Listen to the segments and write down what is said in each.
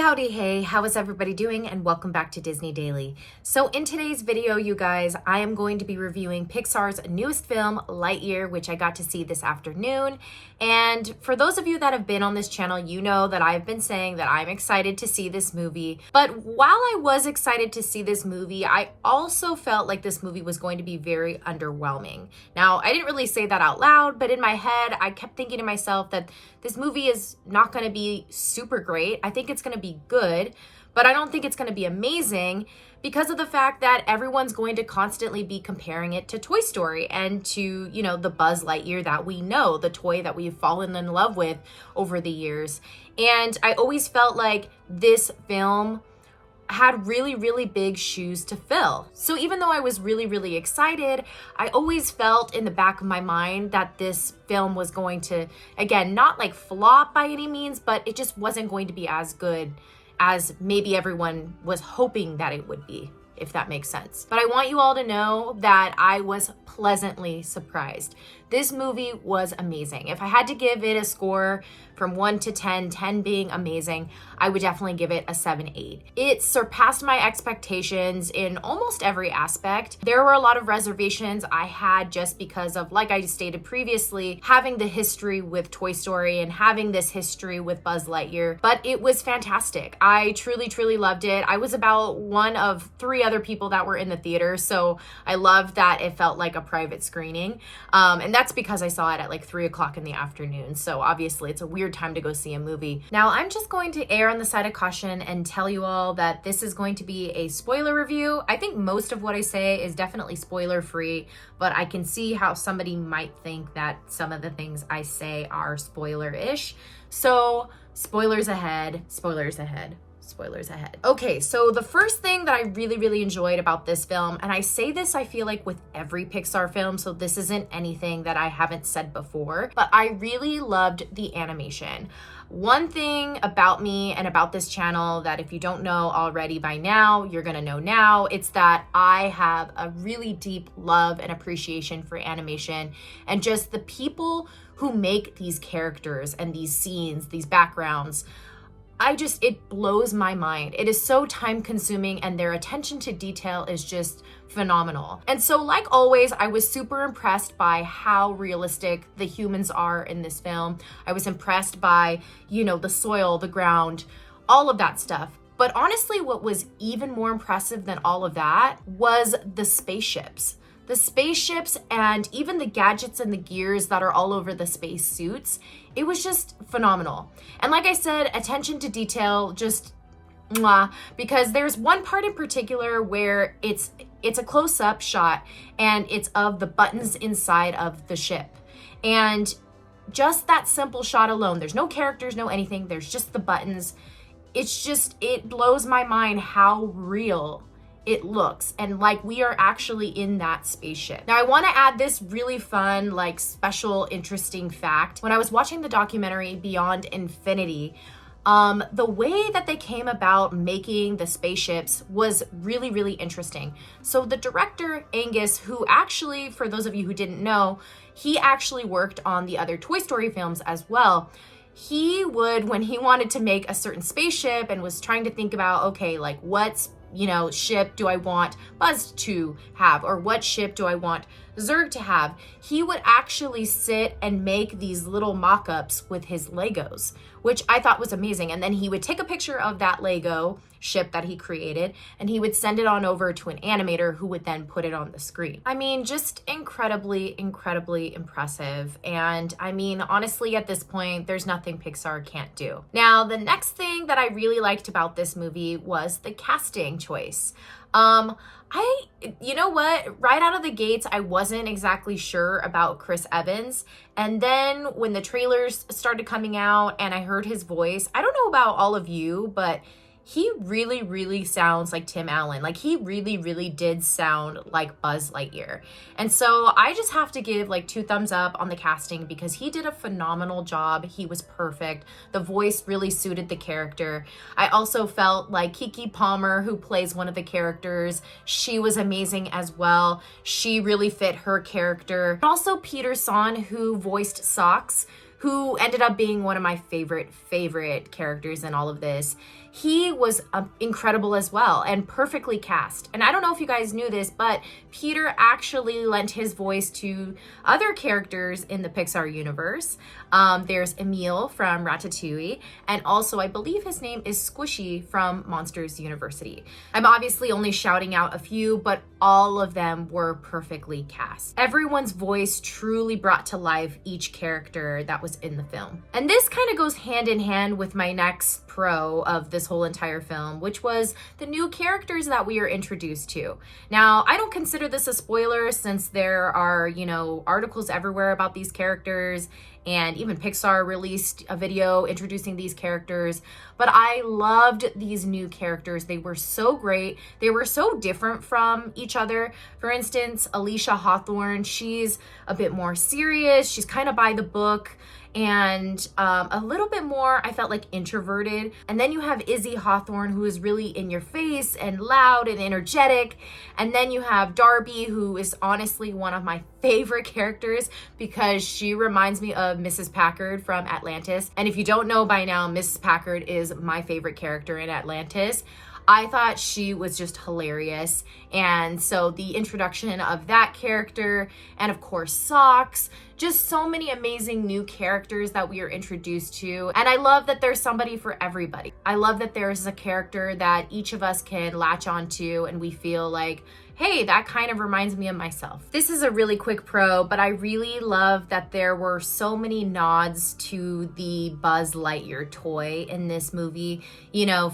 Howdy hey, how is everybody doing? And welcome back to Disney Daily. So in today's video, you guys, I am going to be reviewing Pixar's newest film, Lightyear, which I got to see this afternoon. And for those of you that have been on this channel, you know that I've been saying that I'm excited to see this movie. But while I was excited to see this movie, I also felt like this movie was going to be very underwhelming. Now, I didn't really say that out loud, but in my head, I kept thinking to myself that this movie is not going to be super great. I think it's going to be good, but I don't think it's going to be amazing because of the fact that everyone's going to constantly be comparing it to Toy Story and to, you know, the Buzz Lightyear that we know, the toy that we've fallen in love with over the years. And I always felt like this film had really big shoes to fill. So even though I was really excited, I always felt in the back of my mind that this film was going to, again, not like flop by any means, but it just wasn't going to be as good as maybe everyone was hoping that it would be, if that makes sense. But I want you all to know that I was pleasantly surprised. This movie was amazing. If I had to give it a score from 1 to 10, 10 being amazing, I would definitely give it a 7-8. It surpassed my expectations in almost every aspect. There were a lot of reservations I had just because of, like I stated previously, having the history with Toy Story and having this history with Buzz Lightyear, but it was fantastic. I truly loved it. I was about one of 3 other people that were in the theater, so I loved that it felt like a private screening. And that's because I saw it at like 3 o'clock in the afternoon. So obviously it's a weird time to go see a movie. Now I'm just going to err on the side of caution and tell you all that this is going to be a spoiler review. I think most of what I say is definitely spoiler free, but I can see how somebody might think that some of the things I say are spoiler-ish. So spoilers ahead, spoilers ahead. Spoilers ahead. Okay, so the first thing that I really enjoyed about this film, and I say this I feel like with every Pixar film, so this isn't anything that I haven't said before, but I really loved the animation. One thing about me and about this channel that if you don't know already by now, you're gonna know now, it's that I have a really deep love and appreciation for animation and just the people who make these characters and these scenes, these backgrounds. It blows my mind. It is so time consuming and their attention to detail is just phenomenal. And so like always, I was super impressed by how realistic the humans are in this film. I was impressed by, you know, the soil, the ground, all of that stuff. But honestly, what was even more impressive than all of that was the spaceships. The spaceships and even the gadgets and the gears that are all over the space suits. It was just phenomenal. And like I said, attention to detail, just mwah, because there's one part in particular where it's a close-up shot and it's of the buttons inside of the ship. And just that simple shot alone, there's no characters, no anything, there's just the buttons. It blows my mind how real it looks and like we are actually in that spaceship. Now I want to add this really fun, like special, interesting fact. When I was watching the documentary Beyond Infinity, the way that they came about making the spaceships was really interesting. So the director, Angus, who actually, for those of you who didn't know, he actually worked on the other Toy Story films as well. He would, when he wanted to make a certain spaceship and was trying to think about, okay, like what's, you know, ship do I want Buzz to have, or what ship do I want Zurg to have, he would actually sit and make these little mock-ups with his Legos, which I thought was amazing. And then he would take a picture of that Lego ship that he created and he would send it on over to an animator who would then put it on the screen. I mean, just incredibly impressive. And I mean, honestly, at this point, there's nothing Pixar can't do. Now, the next thing that I really liked about this movie was the casting choice. You know what? Right out of the gates, I wasn't exactly sure about Chris Evans. And then when the trailers started coming out and I heard his voice, I don't know about all of you, but he really sounds like Tim Allen. Like he really did sound like Buzz Lightyear. And so I just have to give like 2 thumbs up on the casting because he did a phenomenal job. He was perfect. The voice really suited the character. I also felt like Keke Palmer, who plays one of the characters, she was amazing as well. She really fit her character. Also Peter Son, who voiced Socks, who ended up being one of my favorite characters in all of this. He was incredible as well and perfectly cast. And I don't know if you guys knew this, but Peter actually lent his voice to other characters in the Pixar universe. There's Emile from Ratatouille, and also I believe his name is Squishy from Monsters University. I'm obviously only shouting out a few, but all of them were perfectly cast. Everyone's voice truly brought to life each character that was in the film. And this kind of goes hand in hand with my next pro of this whole entire film, which was the new characters that we are introduced to. Now, I don't consider this a spoiler since there are, articles everywhere about these characters, and even Pixar released a video introducing these characters. But I loved these new characters. They were so great. They were so different from each other. For instance, Alicia Hawthorne, she's a bit more serious. She's kind of by the book and a little bit more, I felt like, introverted. And then you have Izzy Hawthorne, who is really in your face and loud and energetic. And then you have Darby, who is honestly one of my favorite characters because she reminds me of Mrs. Packard from Atlantis. And if you don't know by now, Mrs. Packard is my favorite character in Atlantis. I thought she was just hilarious. And so the introduction of that character, and of course Socks, just so many amazing new characters that we are introduced to. And I love that there's somebody for everybody. I love that there's a character that each of us can latch onto and we feel like, hey, that kind of reminds me of myself. This is a really quick pro, but I really love that there were so many nods to the Buzz Lightyear toy in this movie,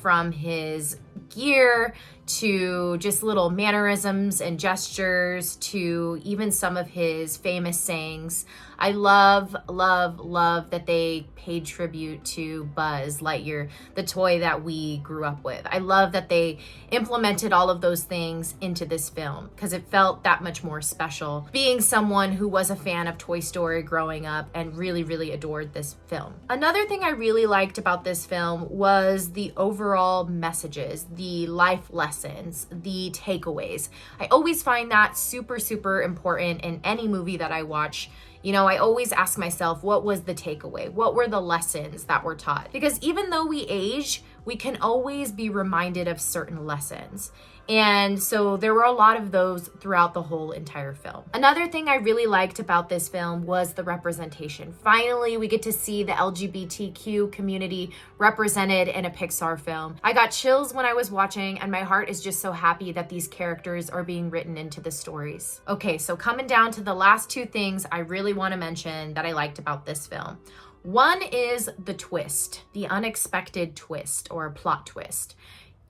from his gear to just little mannerisms and gestures to even some of his famous sayings. I love that they paid tribute to Buzz Lightyear, the toy that we grew up with. I love that they implemented all of those things into this film because it felt that much more special. Being someone who was a fan of Toy Story growing up and really adored this film. Another thing I really liked about this film was the overall messages, the life lessons, the takeaways. I always find that super important in any movie that I watch. I always ask myself, what was the takeaway? What were the lessons that were taught? Because even though we age, we can always be reminded of certain lessons. And so there were a lot of those throughout the whole entire film. Another thing I really liked about this film was the representation. Finally, we get to see the LGBTQ community represented in a Pixar film. I got chills when I was watching, and my heart is just so happy that these characters are being written into the stories. Okay, so coming down to the last two things I really want to mention that I liked about this film. One is the twist, the unexpected twist or plot twist.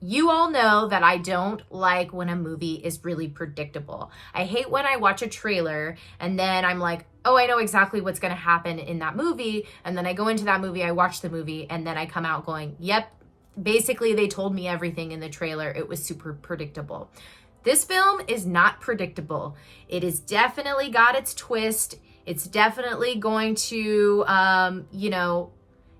You all know that I don't like when a movie is really predictable. I hate when I watch a trailer and then I'm like, oh, I know exactly what's going to happen in that movie. And then I go into that movie, I watch the movie, and then I come out going, yep, basically they told me everything in the trailer. It was super predictable. This film is not predictable. It has definitely got its twist. It's definitely going to,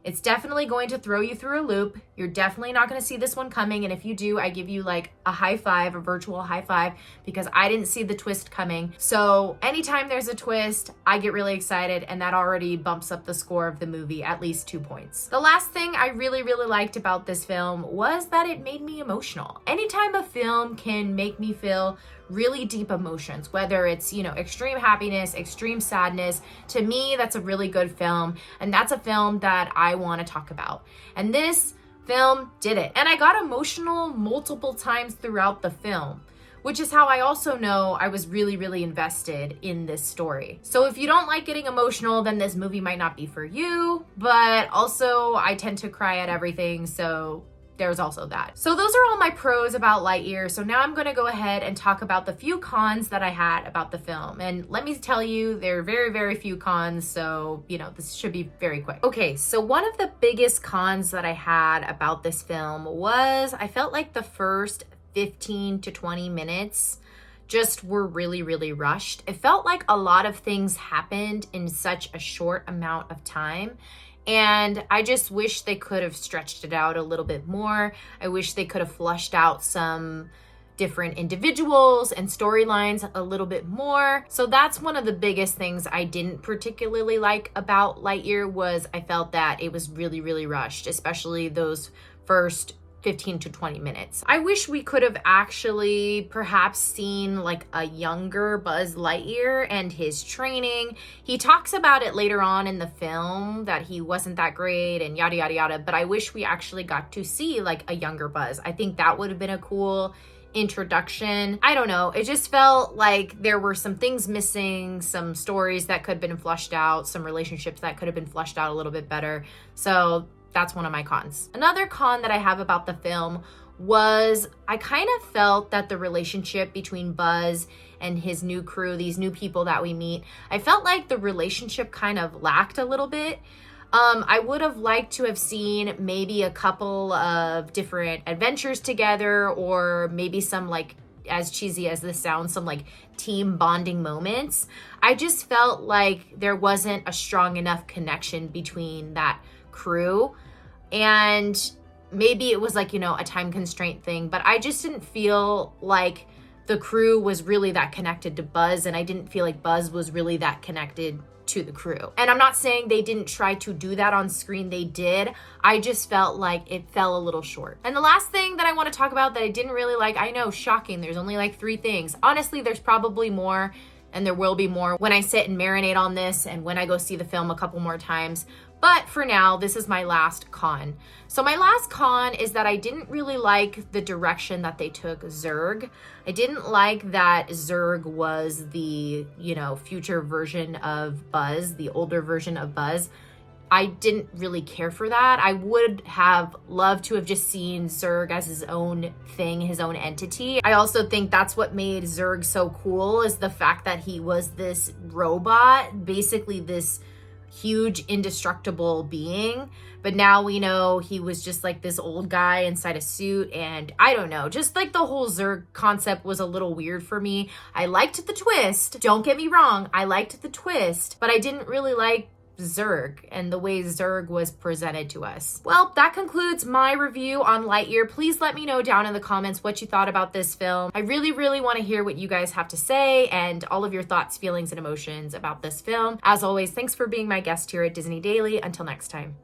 it's definitely going to throw you through a loop. You're definitely not going to see this one coming. And if you do, I give you like a high five, a virtual high five, because I didn't see the twist coming. So anytime there's a twist, I get really excited, and that already bumps up the score of the movie at least 2 points. The last thing I really liked about this film was that it made me emotional. Anytime a film can make me feel really deep emotions, whether it's, extreme happiness, extreme sadness, to me, that's a really good film. And that's a film that I want to talk about. And this film did it. And I got emotional multiple times throughout the film, which is how I also know I was really invested in this story. So if you don't like getting emotional, then this movie might not be for you. But also, I tend to cry at everything, so there's also that. So those are all my pros about Lightyear. So now I'm going to go ahead and talk about the few cons that I had about the film. And let me tell you, there are very few cons. So, this should be very quick. Okay, so one of the biggest cons that I had about this film was I felt like the first 15 to 20 minutes just were really rushed. It felt like a lot of things happened in such a short amount of time. And I just wish they could have stretched it out a little bit more. I wish they could have flushed out some different individuals and storylines a little bit more. So that's one of the biggest things I didn't particularly like about Lightyear, was I felt that it was really, really rushed, especially those first 15 to 20 minutes. I wish we could have actually perhaps seen like a younger Buzz Lightyear and his training. He talks about it later on in the film that he wasn't that great and yada, yada, yada. But I wish we actually got to see like a younger Buzz. I think that would have been a cool introduction. I don't know. It just felt like there were some things missing, some stories that could have been flushed out, some relationships that could have been flushed out a little bit better. So that's one of my cons. Another con that I have about the film was I kind of felt that the relationship between Buzz and his new crew, these new people that we meet, I felt like the relationship kind of lacked a little bit. I would have liked to have seen maybe a couple of different adventures together, or maybe some, like, as cheesy as this sounds, some like team bonding moments. I just felt like there wasn't a strong enough connection between that crew, and maybe it was like, you know, a time constraint thing, but I just didn't feel like the crew was really that connected to Buzz, and I didn't feel like Buzz was really that connected to the crew. And I'm not saying they didn't try to do that on screen, they did. I just felt like it fell a little short. And the last thing that I want to talk about that I didn't really like, I know, shocking, there's only like 3 things. Honestly, there's probably more, and there will be more when I sit and marinate on this and when I go see the film a couple more times. But for now, this is my last con. So my last con is that I didn't really like the direction that they took Zurg. I didn't like that Zurg was the, you know, future version of Buzz, the older version of Buzz. I didn't really care for that. I would have loved to have just seen Zurg as his own thing, his own entity. I also think that's what made Zurg so cool, is the fact that he was this robot, basically this huge indestructible being, but now we know he was just like this old guy inside a suit. And I don't know, just like the whole Zurg concept was a little weird for me. I liked the twist, don't get me wrong, I liked the twist, but I didn't really like Zurg and the way Zurg was presented to us. Well, that concludes my review on Lightyear. Please let me know down in the comments what you thought about this film. I really, really want to hear what you guys have to say and all of your thoughts, feelings, and emotions about this film. As always, thanks for being my guest here at Disney Daily. Until next time.